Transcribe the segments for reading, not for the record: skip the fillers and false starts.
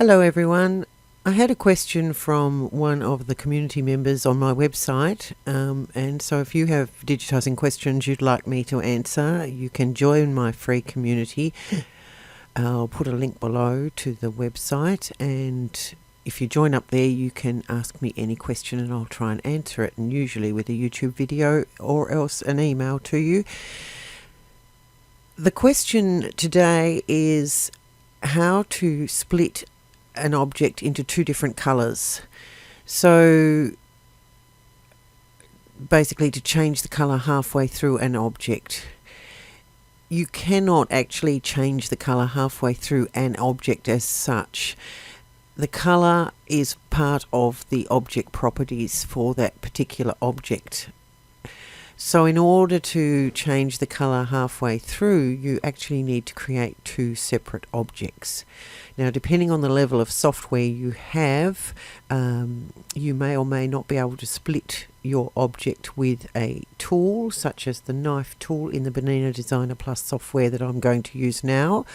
Hello everyone. I had a question from one of the community members on my website, and so if you have digitising questions you'd like me to answer, you can join my free community. I'll put a link below to the website, and if you join up there you can ask me any question and I'll try and answer it, and usually with a YouTube video or else an email to you. The question today is how to split an object into two different colours. So basically to change the colour halfway through an object. You cannot actually change the colour halfway through an object as such. The colour is part of the object properties for that particular object. So in order to change the colour halfway through, you actually need to create two separate objects. Now, depending on the level of software you have, you may or may not be able to split your object with a tool, such as the knife tool in the Banina Designer Plus software that I'm going to use now.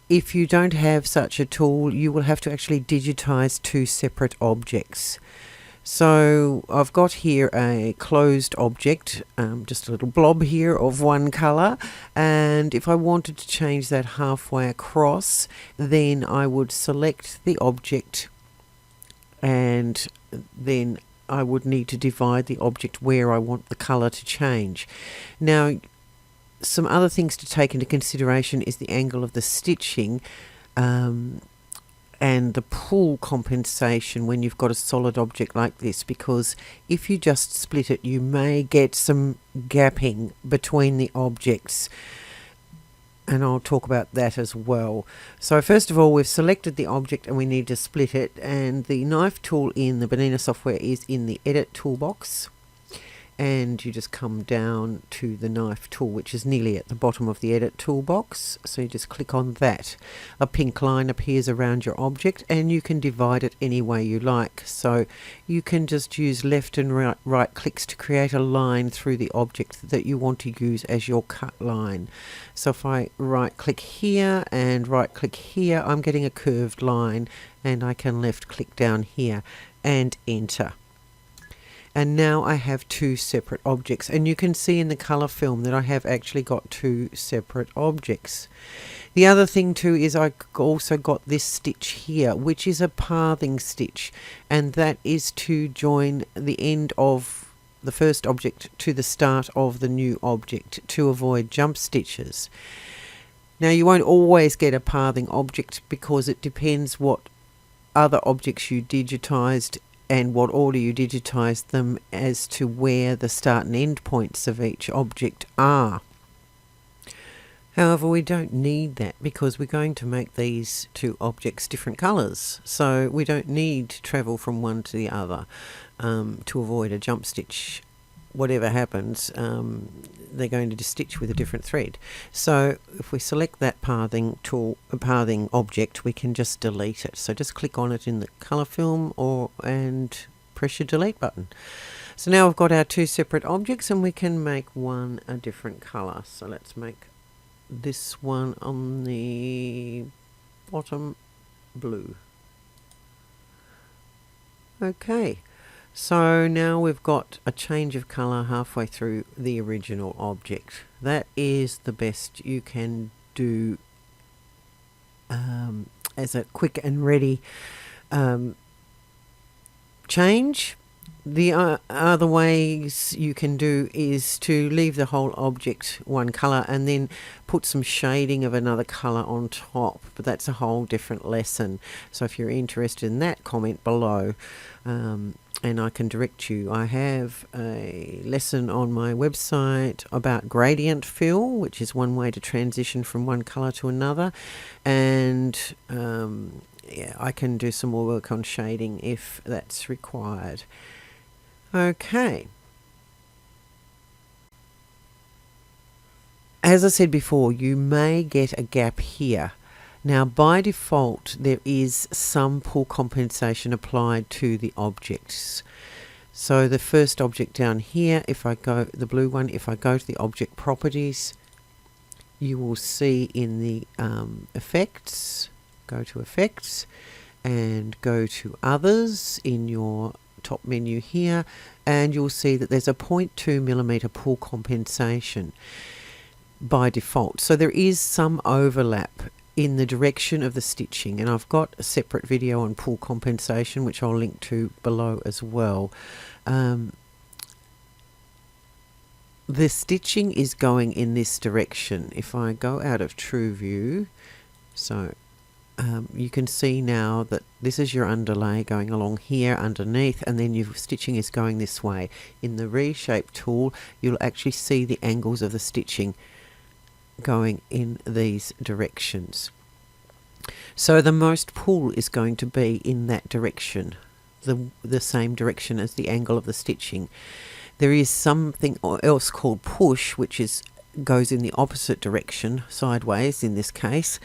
If you don't have such a tool, you will have to actually digitize two separate objects. So I've got here a closed object, just a little blob here of one colour, and if I wanted to change that halfway across, then I would select the object and then I would need to divide the object where I want the colour to change. Now, some other things to take into consideration is the angle of the stitching, and the pull compensation when you've got a solid object like this, because if you just split it you may get some gapping between the objects, and I'll talk about that as well. So first of all, we've selected the object and we need to split it, and the knife tool in the Banina software is in the edit toolbox, and you just come down to the knife tool, which is nearly at the bottom of the edit toolbox. So you just click on that. A pink line appears around your object and you can divide it any way you like. So you can just use left and right clicks to create a line through the object that you want to use as your cut line. So if I right click here and right click here, I'm getting a curved line, and I can left click down here and enter. And now I have two separate objects, and you can see in the colour film that I have actually got two separate objects. The other thing too is I also got this stitch here, which is a pathing stitch, and that is to join the end of the first object to the start of the new object to avoid jump stitches. Now, you won't always get a pathing object because it depends what other objects you digitized and what order you digitize them as to where the start and end points of each object are. However, we don't need that because we're going to make these two objects different colours, so we don't need to travel from one to the other to avoid a jump stitch. Whatever happens, they're going to stitch with a different thread. So if we select that pathing tool, a pathing object, we can just delete it. So just click on it in the colour film and press your delete button. So now we've got our two separate objects and we can make one a different colour. So let's make this one on the bottom blue. Okay. So now we've got a change of colour halfway through the original object. That is the best you can do as a quick and ready change. The other ways you can do is to leave the whole object one colour and then put some shading of another colour on top, but that's a whole different lesson. So if you're interested in that, comment below and I can direct you. I have a lesson on my website about gradient fill, which is one way to transition from one colour to another, and yeah, I can do some more work on shading if that's required. Okay. As I said before, you may get a gap here. Now, by default, there is some pull compensation applied to the objects. So the first object down here, if I go, the blue one, if I go to the object properties, you will see in the effects, go to Effects and go to Others in your top menu here, and you'll see that there's a 0.2mm pull compensation by default. So there is some overlap in the direction of the stitching, and I've got a separate video on pull compensation which I'll link to below as well. The stitching is going in this direction. If I go out of True View, so you can see now that this is your underlay going along here underneath, and then your stitching is going this way. In the Reshape tool, you'll actually see the angles of the stitching going in these directions. So the most pull is going to be in that direction, the same direction as the angle of the stitching. There is something else called push, which goes in the opposite direction, sideways in this case,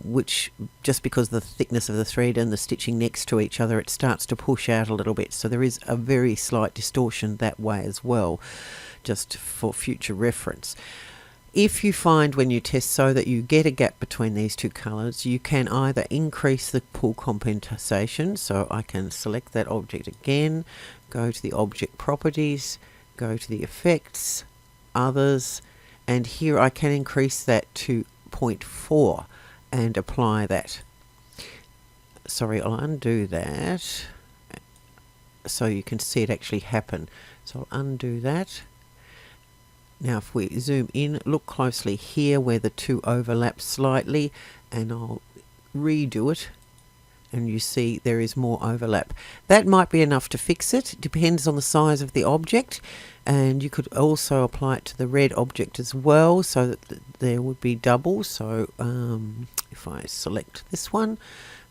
which, just because of the thickness of the thread and the stitching next to each other, it starts to push out a little bit. So there is a very slight distortion that way as well, just for future reference. If you find when you test sew that you get a gap between these two colours, you can either increase the pull compensation, so I can select that object again, go to the object properties, go to the effects, others, and here I can increase that to 0.4 and apply that. Sorry, I'll undo that so you can see it actually happen. So I'll undo that. Now if we zoom in, look closely here where the two overlap slightly, and I'll redo it, and you see there is more overlap. That might be enough to fix it. It depends on the size of the object, and you could also apply it to the red object as well, so that there would be double. So if I select this one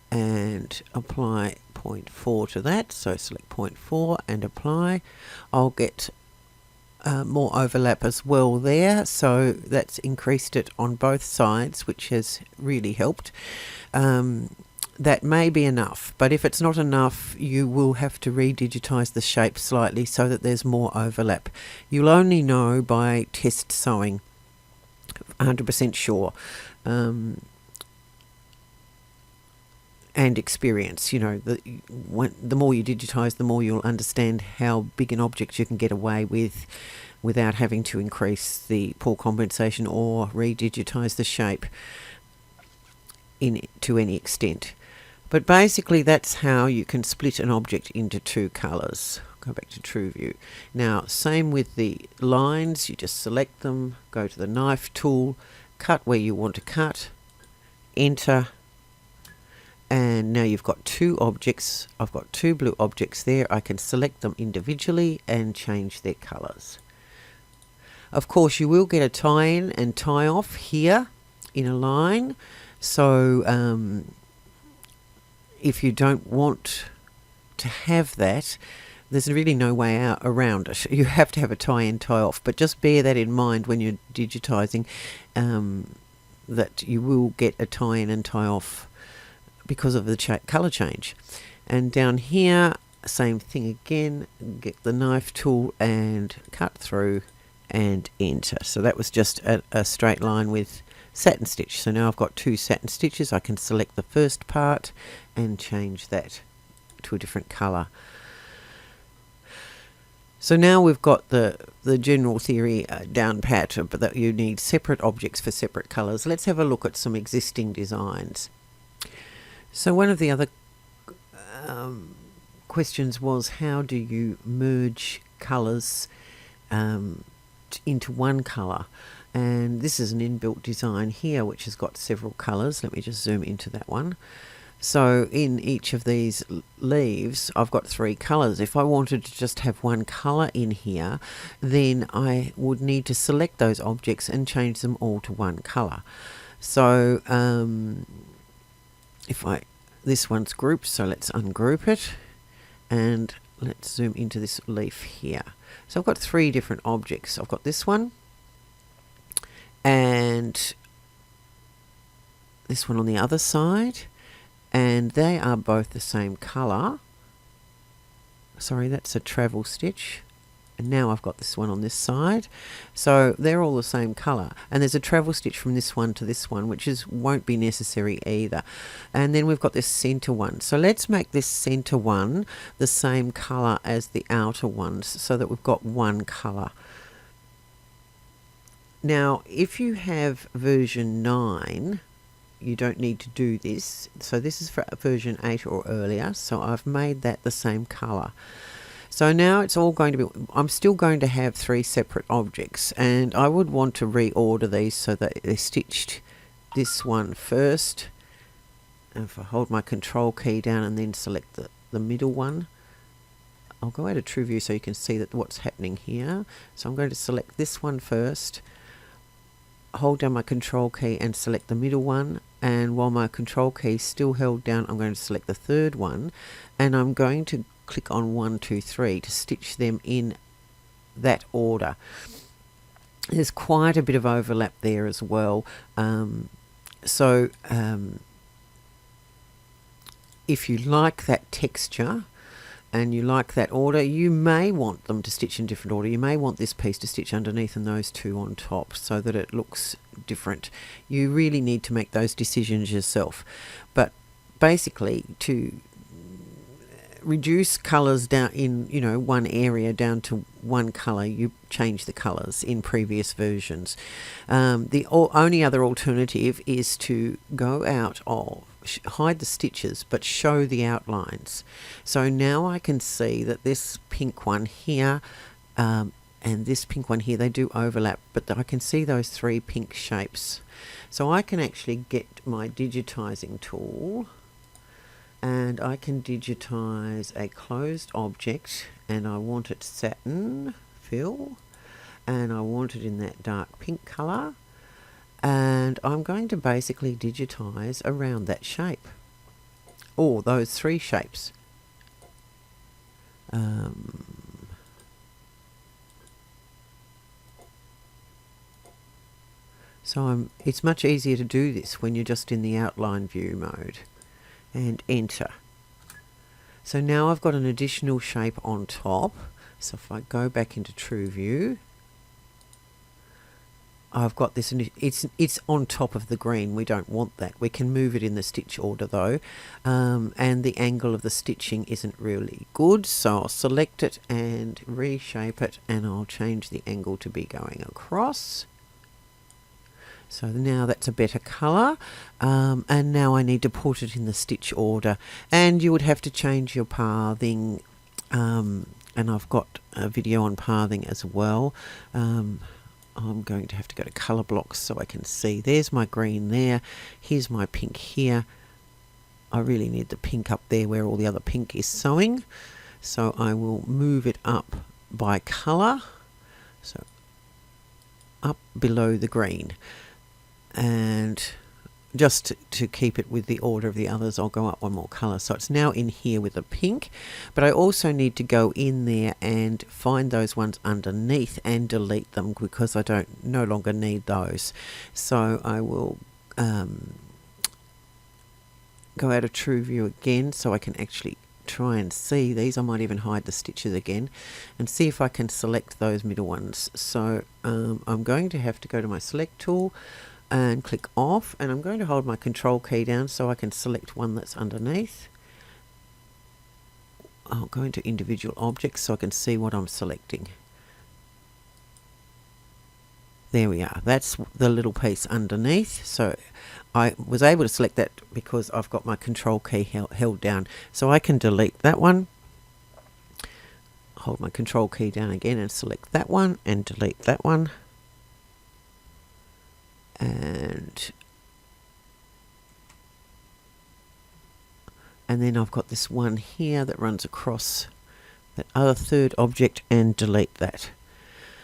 and apply 0.4 to that, so select 0.4 and apply, I'll get more overlap as well there, so that's increased it on both sides, which has really helped. That may be enough, but if it's not enough, you will have to redigitize the shape slightly so that there's more overlap. You'll only know by test sewing, 100% sure, and experience. You know, the more you digitize, the more you'll understand how big an object you can get away with without having to increase the pull compensation or redigitize the shape to any extent. But basically that's how you can split an object into two colors. Go back to True View. Now same with the lines, you just select them, go to the knife tool, cut where you want to cut, enter, and now you've got two objects. I've got two blue objects there. I can select them individually and change their colors. Of course you will get a tie-in and tie-off here in a line, so if you don't want to have that, there's really no way around it. You have to have a tie-in, tie-off, but just bear that in mind when you're digitizing, that you will get a tie-in and tie-off because of the color change. And down here, same thing again, get the knife tool and cut through and enter. So that was just a straight line with satin stitch. So now I've got two satin stitches. I can select the first part and change that to a different color. So now we've got the general theory down pat, but that you need separate objects for separate colors. Let's have a look at some existing designs. So one of the other questions was, how do you merge colours into one colour? And this is an inbuilt design here which has got several colours. Let me just zoom into that one. So in each of these leaves I've got three colours. If I wanted to just have one colour in here, then I would need to select those objects and change them all to one colour. So this one's grouped, so let's ungroup it and let's zoom into this leaf here. So I've got three different objects. I've got this one and this one on the other side, and they are both the same colour. Sorry, that's a travel stitch. And now I've got this one on this side. So they're all the same colour. And there's a travel stitch from this one to this one, which won't be necessary either. And then we've got this centre one. So let's make this centre one the same colour as the outer ones so that we've got one colour. Now, if you have version 9, you don't need to do this. So this is for version 8 or earlier. So I've made that the same colour. So now it's all going to be, I'm still going to have 3 separate objects, and I would want to reorder these so that they're stitched this one first. And if I hold my control key down and then select the middle one, I'll go out of True View so you can see that what's happening here. So I'm going to select this one first, hold down my control key and select the middle one, and while my control key is still held down, I'm going to select the third one, and I'm going to click on 1, 2, 3 to stitch them in that order. There's quite a bit of overlap there as well. If you like that texture and you like that order, you may want them to stitch in different order. You may want this piece to stitch underneath and those two on top so that it looks different. You really need to make those decisions yourself. But basically, to reduce colours down in one area down to one colour, you change the colours in previous versions. The only other alternative is to go out of hide the stitches but show the outlines. So now I can see that this pink one here and this pink one here, they do overlap, but I can see those 3 pink shapes. So I can actually get my digitizing tool and I can digitize a closed object, and I want it satin fill, and I want it in that dark pink color, and I'm going to basically digitize around that shape, or those 3 shapes. It's much easier to do this when you're just in the outline view mode. And enter. So now I've got an additional shape on top. So if I go back into True View, I've got this, it's on top of the green. We don't want that. We can move it in the stitch order though, and the angle of the stitching isn't really good, so I'll select it and reshape it, and I'll change the angle to be going across. So now that's a better colour, and now I need to put it in the stitch order, and you would have to change your pathing, and I've got a video on pathing as well. I'm going to have to go to colour blocks so I can see. There's my green there, here's my pink here. I really need the pink up there where all the other pink is sewing, so I will move it up by colour, so up below the green. And just to keep it with the order of the others, I'll go up one more colour. So it's now in here with the pink, but I also need to go in there and find those ones underneath and delete them because I no longer need those. So I will go out of True View again so I can actually try and see these. I might even hide the stitches again and see if I can select those middle ones. So I'm going to have to go to my select tool and click off, and I'm going to hold my control key down so I can select one that's underneath. I'll go into individual objects so I can see what I'm selecting. There we are, that's the little piece underneath. So I was able to select that because I've got my control key held down. So I can delete that one, hold my control key down again and select that one and delete that one. And then I've got this one here that runs across that other third object and delete that.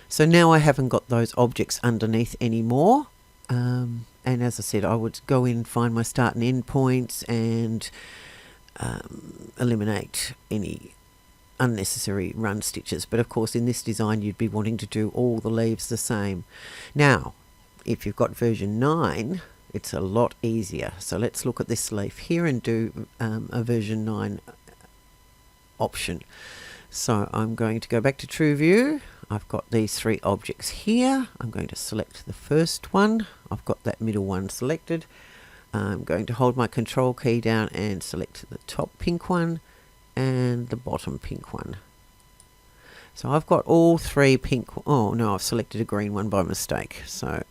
So now I haven't got those objects underneath anymore. And as I said, I would go in, find my start and end points, and eliminate any unnecessary run stitches. But of course in this design you'd be wanting to do all the leaves the same. Now if you've got version 9, it's a lot easier. So let's look at this leaf here and do a version 9 option. So I'm going to go back to TrueView. I've got these three objects here. I'm going to select the first one. I've got that middle one selected. I'm going to hold my control key down and select the top pink one and the bottom pink one. So I've got all three pink. Oh no, I've selected a green one by mistake. So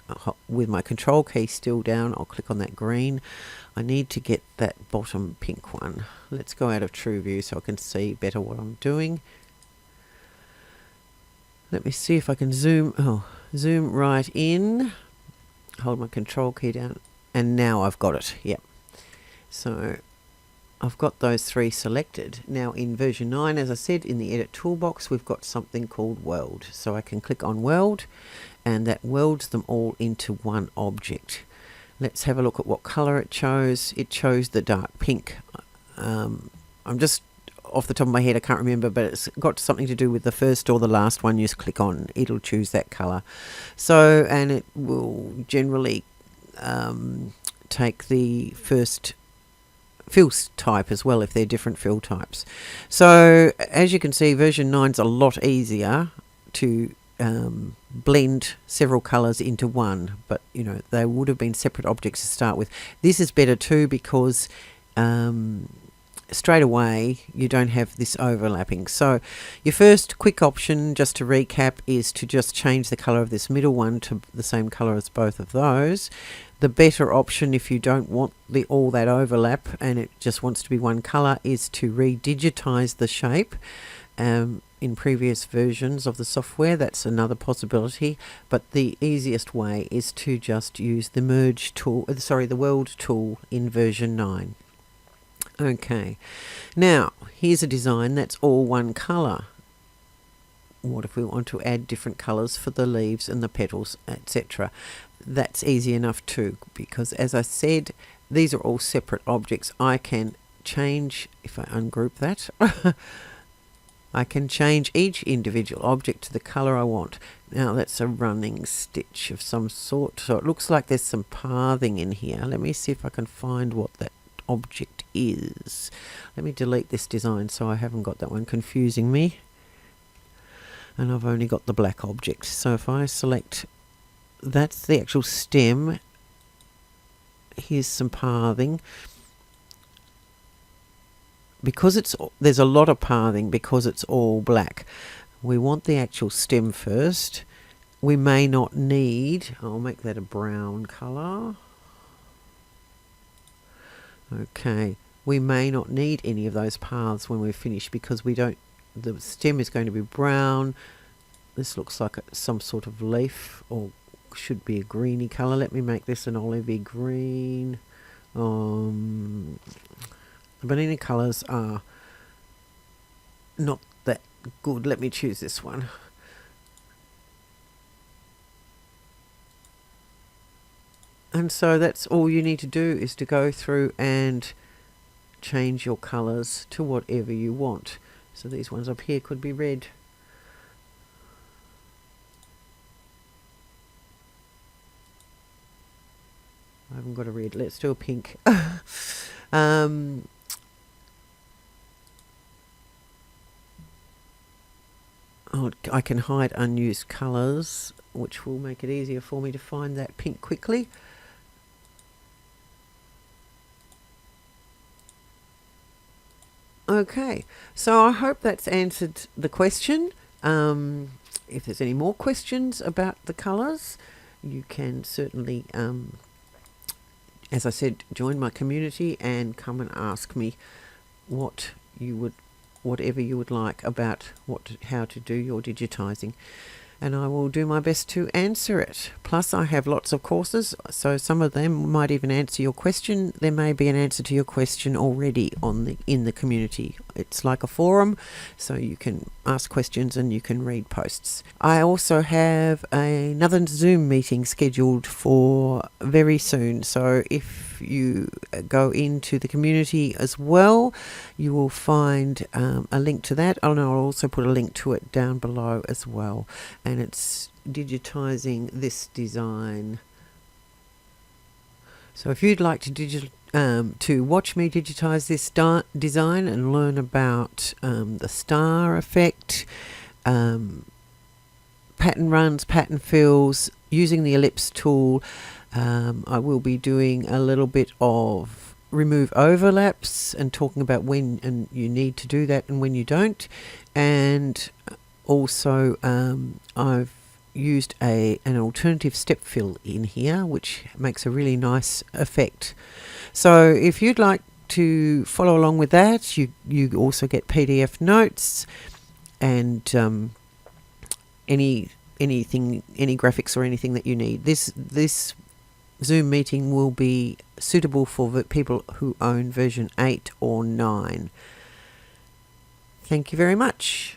with my control key still down, I'll click on that green. I need to get that bottom pink one. Let's go out of TrueView so I can see better what I'm doing. Let me see if I can zoom right in. Hold my control key down. And now I've got it. Yep. So I've got those three selected. Now in version 9, as I said, in the edit toolbox, we've got something called weld. So I can click on weld and that welds them all into one object. Let's have a look at what color it chose. It chose the dark pink. I'm just off the top of my head, I can't remember, but it's got something to do with the first or the last one you click on. It'll choose that color. So, and it will generally take the first fill type as well if they're different fill types. So as you can see, version 9's a lot easier to blend several colors into one, but you know, they would have been separate objects to start with. This is better too because straight away you don't have this overlapping. So your first quick option, just to recap, is to just change the color of this middle one to the same color as both of those. The better option, if you don't want all that overlap and it just wants to be one color, is to redigitize the shape. In previous versions of the software, that's another possibility, but the easiest way is to just use the merge tool, the weld tool in version 9. Okay, now here's a design that's all one color. What if we want to add different colors for the leaves and the petals, etc.? That's easy enough too, because as I said, these are all separate objects. I can change, if I ungroup that, I can change each individual object to the color I want. Now that's a running stitch of some sort, so it looks like there's some pathing in here. Let me see if I can find what that object is. Let me delete this design so I haven't got that one confusing me. And I've only got the black object. So if I select, that's the actual stem. Here's some pathing. Because there's a lot of pathing because it's all black. We want the actual stem first. We may not need, I'll make that a brown color. Okay, we may not need any of those paths when we're finished because the stem is going to be brown. This looks like some sort of leaf, or should be a greeny color. Let me make this an olivey green. The banana colors are not that good. Let me choose this one. And so that's all you need to do, is to go through and change your colors to whatever you want. So these ones up here could be red. I haven't got a red. Let's do a pink. I can hide unused colors, which will make it easier for me to find that pink quickly. Okay, so I hope that's answered the question. If there's any more questions about the colours, you can certainly, as I said, join my community and come and ask me whatever you would like about how to do your digitising. And I will do my best to answer it. Plus I have lots of courses, so some of them might even answer your question. There may be an answer to your question already in the community. It's like a forum, so you can ask questions and you can read posts. I also have another Zoom meeting scheduled for very soon, so if you go into the community as well, you will find a link to that. Oh no, I'll also put a link to it down below as well. And it's digitising this design So if you'd like to watch me digitize this design and learn about the star effect, pattern runs, pattern fills, using the ellipse tool, I will be doing a little bit of remove overlaps and talking about when you need to do that and when you don't. And also I've used an alternative step fill in here, which makes a really nice effect. So if you'd like to follow along with that, you also get PDF notes and any graphics or anything that you need. This Zoom meeting will be suitable for people who own version 8 or 9. Thank you very much.